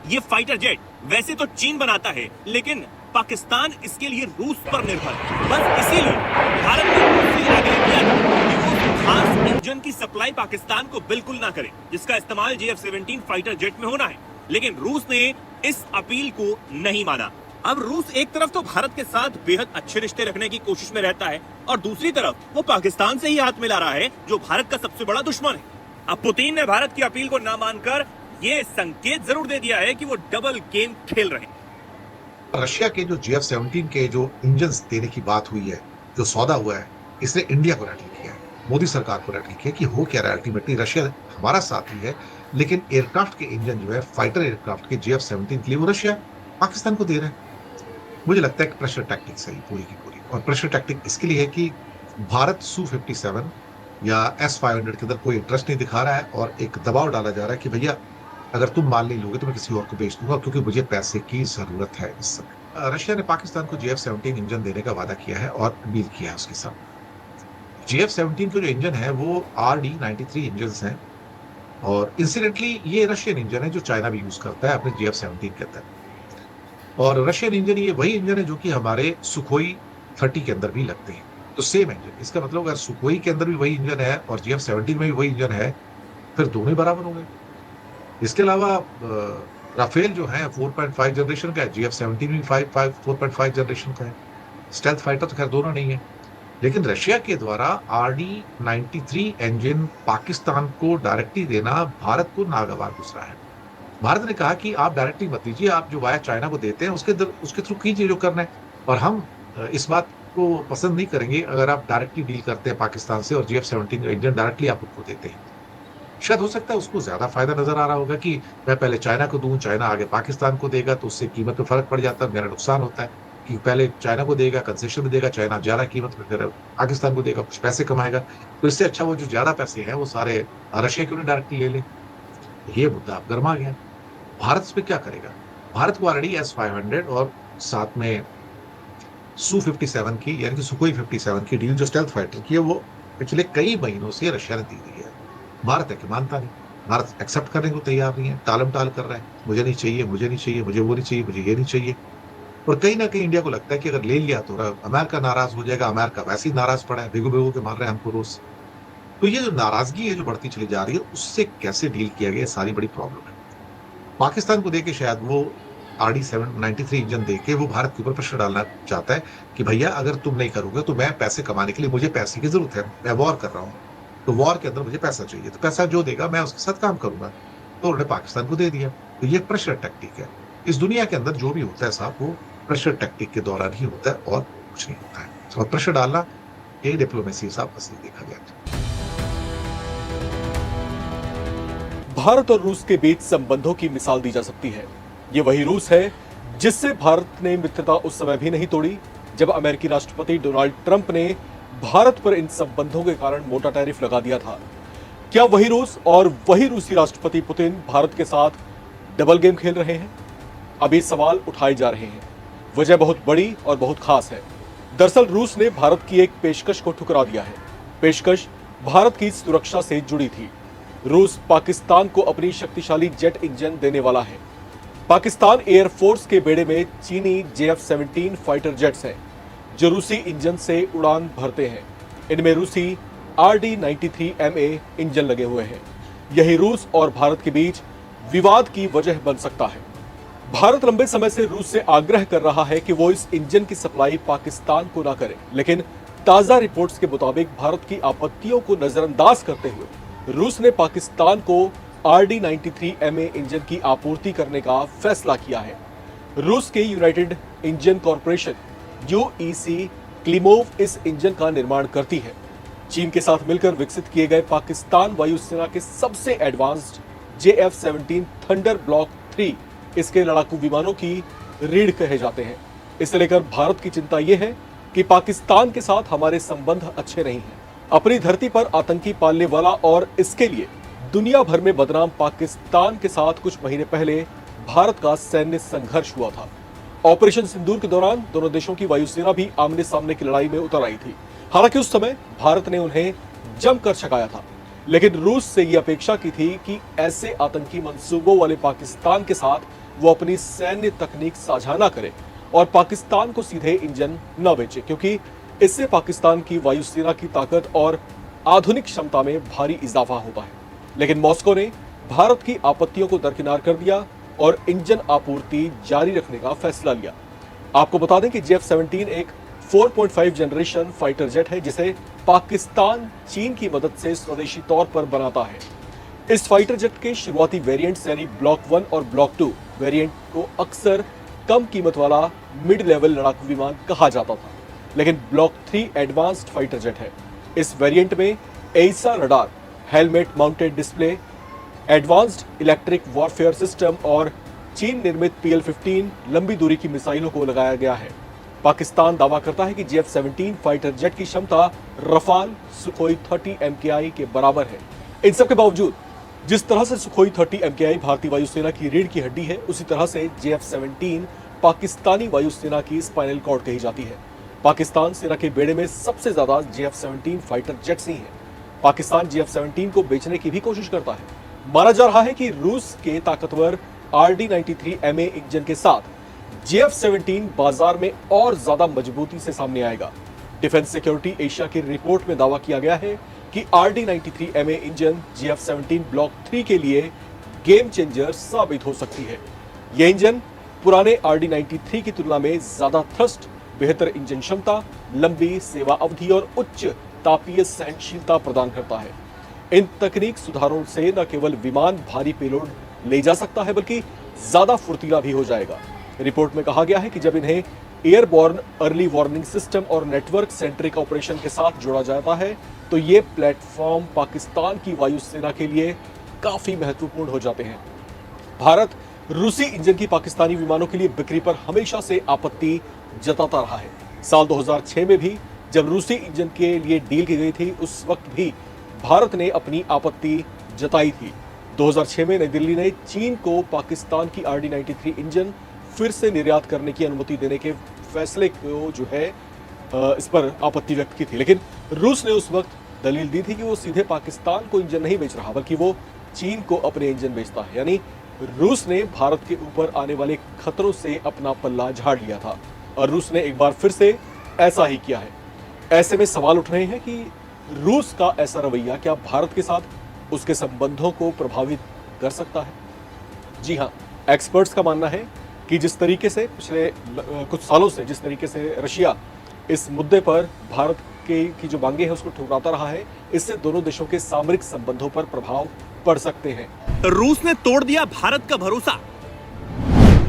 ये fighter jet वैसे तो चीन बनाता है, लेकिन पाकिस्तान इसके लिए रूस पर निर्भर है। बस इसीलिए भारत ने रूस से आग्रह किया था कि वो उस खास इंजन की सप्लाई पाकिस्तान को बिल्कुल ना करे, जिसका इस्तेमाल JF-17 फाइटर जेट में होना है। लेकिन रूस ने इस अपील को नहीं माना। अब रूस एक तरफ तो भारत के साथ बेहद अच्छे रिश्ते रखने की कोशिश में रहता है और दूसरी तरफ वो पाकिस्तान से ही हाथ मिला रहा है, जो भारत का सबसे बड़ा दुश्मन है। अब पुतिन ने भारत की अपील को ना मानकर ये संकेत जरूर दे दिया है कि वो डबल गेम खेल रहे हैं। रशिया के जो JF-17 के जो इंजन देने की बात हुई है, जो सौदा हुआ है, इसने इंडिया को रैटल किया है, मोदी सरकार को रैटल किया कि हो क्या रहा है। अल्टीमेटली रशिया हमारा साथी है, लेकिन एयरक्राफ्ट के इंजन जो है फाइटर एयरक्राफ्ट के JF-17 के लिए वो रशिया पाकिस्तान को दे रहे हैं। मुझे लगता है कि प्रेशर टैक्टिक्स है पूरी की पूरी, और प्रेशर टैक्टिक इसके लिए है कि भारत Su-57 या S-500 के अंदर कोई इंटरेस्ट नहीं दिखा रहा है और एक दबाव डाला जा रहा है कि भैया अगर तुम माल नहीं लोगे तो मैं किसी और को बेच दूंगा, क्योंकि मुझे पैसे की जरूरत है इस समय। रशिया ने पाकिस्तान को JF-17 इंजन देने का वादा किया है और डील किया है उसके साथ। JF-17 के जो इंजन है वो RD-93 इंजन हैं, और इंसिडेंटली ये रशियन इंजन है जो चाइना भी यूज करता है अपने JF-17 के अंदर। और रशियन इंजन ये वही इंजन है जो कि हमारे सुखोई 30 के अंदर भी लगते हैं, तो सेम इंजन। इसका मतलब अगर सुखोई के अंदर भी वही इंजन है और JF-17 में भी वही इंजन है, फिर दोनों ही बराबर हो गए। इसके अलावा राफेल जो है 4.5 जनरेशन का है, JF-17 भी 4.5 जनरेशन का है। स्टेल्थ फाइटर तो खैर दोनों नहीं है, लेकिन रशिया के द्वारा RD-93 इंजन पाकिस्तान को डायरेक्टली देना भारत को नागवार गुजरा है। भारत ने कहा कि आप डायरेक्टली मत दीजिए, आप जो वाया चाइना को देते हैं उसके थ्रू कीजिए जो करना है, और हम इस बात को पसंद नहीं करेंगे अगर आप डायरेक्टली डील करते हैं पाकिस्तान से और JF-17 का इंजन डायरेक्टली आप उनको देते हैं। शायद हो सकता है उसको ज्यादा फायदा नजर आ रहा होगा कि मैं पहले चाइना को दूं, चाइना आगे पाकिस्तान को देगा, तो उससे कीमत में फर्क पड़ जाता है, मेरा नुकसान होता है कि पहले चाइना को देगा, कंसेशन में देगा, चाइना ज्यादा कीमत में फिर पाकिस्तान को देगा, कुछ पैसे कमाएगा। तो इससे अच्छा वो जो ज्यादा पैसे हैं वो सारे रशिया क्यों नहीं डायरेक्टली ले ले। ये मुद्दा अब गर्मा गया। भारत इस पे क्या करेगा? भारत को ऑलरेडी S-500 और साथ में Su-57 की यानी कि सुखोई 57 की डील जो स्टेल्थ फाइटर की है वो पिछले कई महीनों से रशिया ने दी हुई है। भारत है कि मानता नहीं, भारत एक्सेप्ट करने को तैयार नहीं है, टालम टाल कर रहा है, मुझे नहीं चाहिए, मुझे नहीं चाहिए, मुझे वो नहीं चाहिए, मुझे ये नहीं चाहिए। और कहीं ना कहीं इंडिया को लगता है कि अगर ले लिया तो अमेरिका नाराज हो जाएगा, अमेरिका वैसे ही नाराज पड़ा है, भिगो भिगो के मार रहे हैं हमको रोज। तो ये जो नाराजगी है जो बढ़ती चली जा रही है, उससे कैसे डील किया गया, सारी बड़ी प्रॉब्लम है। पाकिस्तान को देके शायद वो RD-93 इंजन देके वो भारत के ऊपर प्रेशर डालना चाहता है कि भैया अगर तुम नहीं करोगे तो मैं पैसे कमाने के लिए, मुझे पैसे की जरूरत है, मैं वॉर कर रहा हूँ, तो वॉर के अंदर मुझे पैसा चाहिए, तो पैसा जो देगा मैं उसके साथ काम करूंगा। तो उन्होंने पाकिस्तान को दे दिया। तो ये प्रेशर टैक्टिक है। इस दुनिया के अंदर जो भी होता है साहब, वो प्रेशर टैक्टिक के दौरान ही होता है और कुछ नहीं होता है। और प्रेशर डालना ये डिप्लोमेसी साहब असली देखा गया। भारत और रूस के बीच संबंधों की मिसाल दी जा सकती है। ये वही रूस है जिससे भारत ने मित्रता उस समय भी नहीं तोड़ी जब अमेरिकी राष्ट्रपति डोनाल्ड ट्रंप ने भारत पर इन संबंधों के कारण मोटा टैरिफ लगा दिया था। क्या वही रूस और वही रूसी राष्ट्रपति पुतिन भारत के साथ डबल गेम खेल रहे हैं? अब ये सवाल उठाए जा रहे हैं। वजह बहुत बड़ी और बहुत खास है। दरअसल रूस ने भारत की एक पेशकश को ठुकरा दिया है। पेशकश भारत की सुरक्षा से जुड़ी थी। रूस पाकिस्तान को अपनी शक्तिशाली जेट इंजन देने वाला है। पाकिस्तान एयरफोर्स के बेड़े में चीनी JF-17 फाइटर जेट्स हैं जो रूसी इंजन से उड़ान भरते हैं। इनमें रूसी RD-93MA इंजन लगे हुए हैं। यही रूस और भारत के बीच विवाद की वजह बन सकता है। भारत लंबे समय से रूस से आग्रह कर रहा है कि वो इस इंजन की सप्लाई पाकिस्तान को ना करे, लेकिन ताजा रिपोर्ट्स के मुताबिक भारत की आपत्तियों को नजरअंदाज करते हुए रूस ने पाकिस्तान को RD-93MA इंजन की आपूर्ति करने का फैसला किया है। रूस के United engine corporation UEC Klimov इस इंजन का निर्माण करती है। चीन के साथ मिलकर विकसित किए गए पाकिस्तान वायुसेना के सबसे एडवांस्ड JF-17 थंडर ब्लॉक 3 इसके लड़ाकू विमानों की रीढ़ कहे जाते हैं। इसे लेकर भारत की चिंता यह है कि पाकिस्तान के साथ हमारे संबंध अच्छे नहीं हैं। अपनी धरती पर आतंकी पालने वाला और इसके लिए दुनिया भर में बदनाम पाकिस्तान के साथ कुछ महीने पहले भारत का सैन्य संघर्ष हुआ था। ऑपरेशन सिंदूर के दौरान दोनों देशों की वायुसेना भी आमने सामने की लड़ाई में उतर आई थी। हालांकि उस समय भारत ने उन्हें जमकर छकाया था, लेकिन रूस से यह अपेक्षा की थी कि ऐसे आतंकी मंसूबों वाले पाकिस्तान के साथ वो अपनी सैन्य तकनीक साझा न करे और पाकिस्तान को सीधे इंजन न बेचे, क्योंकि इससे पाकिस्तान की वायुसेना की ताकत और आधुनिक क्षमता में भारी इजाफा होता है। लेकिन मॉस्को ने भारत की आपत्तियों को दरकिनार कर दिया और इंजन आपूर्ति जारी रखने का फैसला लिया। आपको बता दें कि JF-17 एक 4.5 जनरेशन फाइटर जेट है जिसे पाकिस्तान चीन की मदद से स्वदेशी तौर पर बनाता है। इस फाइटर जेट के शुरुआती वेरिएंट्स यानी ब्लॉक 1 और ब्लॉक 2 वेरिएंट को अक्सर कम कीमत वाला मिड लेवल लड़ाकू विमान कहा जाता था, लेकिन ब्लॉक 3 एडवांस्ड फाइटर जेट है। इस वेरिएंट में AESA radar, helmet mounted display, advanced electric warfare system और चीन निर्मित PL-15 लंबी दूरी की मिसाइलों को लगाया गया है। पाकिस्तान दावा करता है कि JF-17 फाइटर जेट की क्षमता रफाल सुखोई 30 MKI के बराबर है। इन सब के बावजूद जिस तरह से सुखोई 30 MKI भारतीय वायुसेना की रीढ़ की हड्डी है, उसी तरह से JF-17 पाकिस्तानी वायुसेना की स्पाइनल कॉर्ड कही जाती है। पाकिस्तान सेना के बेड़े में सबसे ज्यादा JF-17 फाइटर जेट्स ही हैं। पाकिस्तान JF-17 को बेचने की भी कोशिश करता है। माना जा रहा है कि रूस के ताकतवर RD-93MA इंजन के साथ JF-17 बाजार में और ज्यादा मजबूती से सामने आएगा। डिफेंस सिक्योरिटी एशिया की रिपोर्ट में दावा किया गया है कि RD-93MA इंजन JF-17 ब्लॉक 3 के लिए गेम चेंजर साबित हो सकती है। यह इंजन पुराने RD-93 की तुलना में ज्यादा थ्रस्ट, बेहतर इंजन क्षमता, लंबी सेवा अवधि और उच्च तापीय सहनशीलता प्रदान करता है। इन तकनीक सुधारों से न केवल विमान भारी पेलोड ले जा सकता है बल्कि ज्यादा फुर्तीला भी हो जाएगा। रिपोर्ट में कहा गया है कि जब इन्हें एयरबॉर्न अर्ली वार्निंग सिस्टम और नेटवर्क सेंट्रिक ऑपरेशन के साथ जोड़ा जाता है तो ये प्लेटफॉर्म पाकिस्तान की वायुसेना के लिए काफी महत्वपूर्ण हो जाते हैं। भारत रूसी इंजन की पाकिस्तानी विमानों के लिए बिक्री पर हमेशा से आपत्ति जताता रहा है। साल 2006 में भी जब रूसी इंजन के लिए डील की गई थी, उस वक्त भी भारत ने अपनी आपत्ति जताई थी। 2006 में नई दिल्ली ने चीन को पाकिस्तान की RD-93 इंजन फिर से निर्यात करने की अनुमति देने के फैसले को जो है इस पर आपत्ति व्यक्त की थी, लेकिन रूस ने उस वक्त दलील दी थी कि वो सीधे पाकिस्तान को इंजन नहीं बेच रहा बल्कि वो चीन को अपने इंजन बेचता है। यानी रूस ने भारत के ऊपर आने वाले खतरों से अपना पल्ला झाड़ लिया था और रूस ने एक बार फिर से ऐसा ही किया है। ऐसे में सवाल उठ रहे हैं कि रूस का ऐसा रवैया क्या भारत के साथ उसके संबंधों को प्रभावित कर सकता है? जी हाँ, एक्सपर्ट्स का मानना है कि जिस तरीके से पिछले कुछ सालों से जिस तरीके से रशिया इस मुद्दे पर भारत की जो मांगे हैं उसको ठुकराता रहा है, इससे दोनों देशों के सामरिक संबंधों पर प्रभाव पड़ सकते हैं। रूस ने तोड़ दिया भारत का भरोसा।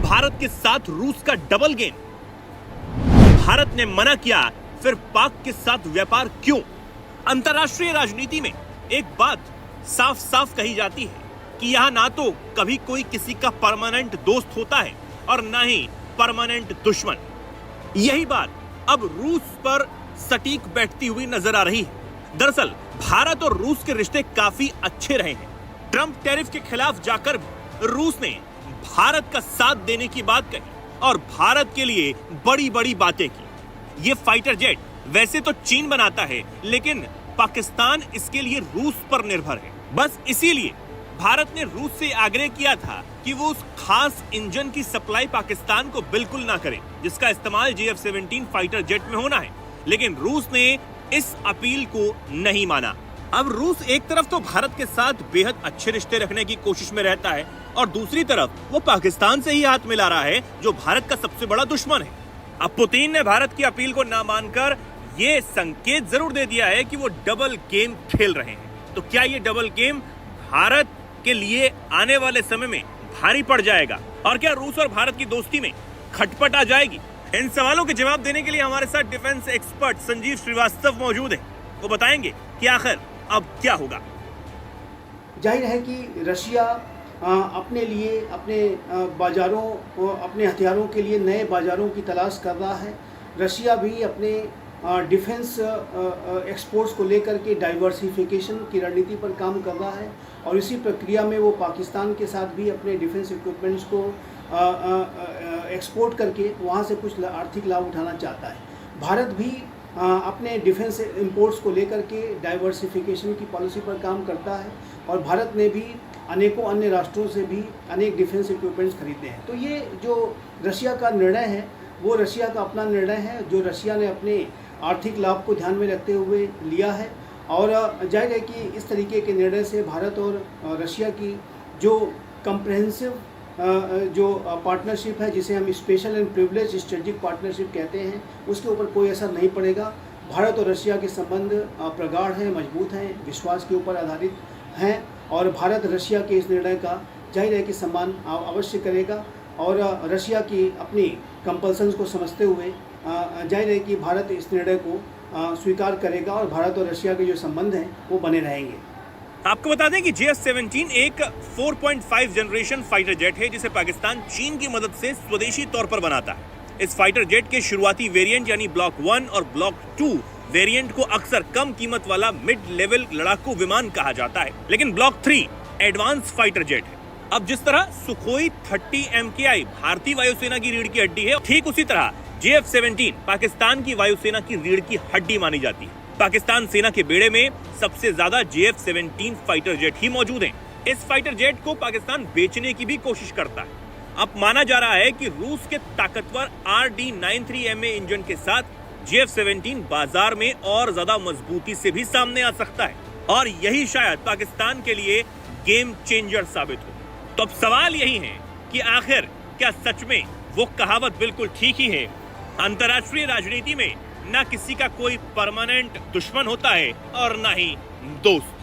भारत के साथ रूस का डबल गेम। भारत ने मना किया, फिर पाक के साथ व्यापार क्यों? अंतर्राष्ट्रीय राजनीति में एक बात साफ साफ कही जाती है कि यहां ना तो कभी कोई किसी का परमानेंट दोस्त होता है और ना ही परमानेंट दुश्मन। यही बात अब रूस पर सटीक बैठती हुई नजर आ रही है। दरअसल भारत और रूस के रिश्ते काफी अच्छे रहे हैं। ट्रंप टैरिफ के खिलाफ जाकर रूस ने भारत का साथ देने की बात कही और भारत के लिए बड़ी बड़ी बातें की। ये फाइटर जेट वैसे तो चीन बनाता है, लेकिन पाकिस्तान इसके लिए रूस पर निर्भर है। बस इसीलिए भारत ने रूस से आग्रह किया था कि वो उस खास इंजन की सप्लाई पाकिस्तान को बिल्कुल ना करे जिसका इस्तेमाल JF-17 फाइटर जेट में होना है, लेकिन रूस ने इस अपील को नहीं माना। अब रूस एक तरफ तो भारत के साथ बेहद अच्छे रिश्ते रखने की कोशिश में रहता है और दूसरी तरफ वो पाकिस्तान से ही हाथ मिला रहा है जो भारत का सबसे बड़ा दुश्मन है। अब पुतिन ने भारत की अपील को ना मानकर ये संकेत जरूर दे दिया है कि वो डबल गेम खेल रहे हैं। तो क्या ये डबल गेम भारत के लिए आने वाले समय में भारी पड़ जाएगा और क्या रूस और भारत की दोस्ती में खटपट आ जाएगी? इन सवालों के जवाब देने के लिए हमारे साथ डिफेंस एक्सपर्ट संजीव श्रीवास्तव मौजूद हैं। वो बताएंगे कि आखिर अब क्या होगा। जाहिर है कि रशिया अपने लिए अपने बाजारों अपने हथियारों के लिए नए बाजारों की तलाश कर रहा है। रशिया भी अपने डिफेंस एक्सपोर्ट्स को लेकर के डाइवर्सिफिकेशन की रणनीति पर काम कर रहा है और इसी प्रक्रिया में वो पाकिस्तान के साथ भी अपने डिफेंस इक्विपमेंट्स को एक्सपोर्ट करके वहाँ से कुछ आर्थिक लाभ उठाना चाहता है। भारत भी अपने डिफेंस इंपोर्ट्स को लेकर के डाइवर्सिफिकेशन की पॉलिसी पर काम करता है और भारत ने भी अनेकों अन्य राष्ट्रों से भी अनेक डिफेंस इक्विपमेंट्स खरीदे हैं। तो ये जो रशिया का निर्णय है वो रशिया का अपना निर्णय है, जो रशिया ने अपने आर्थिक लाभ को ध्यान में रखते हुए लिया है। और जाहिर है कि इस तरीके के निर्णय से भारत और रशिया की जो कंप्रहेंसिव जो पार्टनरशिप है, जिसे हम special and privilege strategic partnership कहते हैं, उसके ऊपर कोई असर नहीं पड़ेगा। भारत और रशिया के संबंध प्रगाढ़ हैं, मजबूत हैं, विश्वास के ऊपर आधारित हैं और भारत रशिया के इस निर्णय का जाहिर है कि सम्मान अवश्य करेगा और रशिया की अपनी कंपल्सन्स को समझते हुए जाहिर है कि भारत इस निर्णय को स्वीकार करेगा और भारत और रशिया के जो संबंध हैं वो बने रहेंगे। आपको बता दें कि JF-17 एक 4.5 जनरेशन फाइटर जेट है जिसे पाकिस्तान चीन की मदद से स्वदेशी तौर पर बनाता है। इस फाइटर जेट के शुरुआती वेरिएंट यानी ब्लॉक 1 और ब्लॉक 2 वेरिएंट को अक्सर कम कीमत वाला मिड लेवल लड़ाकू विमान कहा जाता है, लेकिन ब्लॉक 3 एडवांस फाइटर जेट है। अब जिस तरह सुखोई 30 MKI भारतीय वायुसेना की रीढ़ की हड्डी है, ठीक उसी तरह JF-17 पाकिस्तान की वायुसेना की रीढ़ की हड्डी मानी जाती है। पाकिस्तान सेना के बेड़े में सबसे ज्यादा JF-17 फाइटर जेट ही मौजूद हैं। इस फाइटर जेट को पाकिस्तान बेचने की भी कोशिश करता है। अब माना जा रहा है कि रूस के ताकतवर RD-93MA इंजन के साथ JF-17 बाजार में और ज्यादा मजबूती से भी सामने आ सकता है और यही शायद पाकिस्तान के लिए गेम चेंजर साबित हो। तो अब सवाल यही है कि आखिर क्या सच में वो कहावत बिल्कुल ठीक ही है, अंतर्राष्ट्रीय राजनीति में ना किसी का कोई परमानेंट दुश्मन होता है और ना ही दोस्त।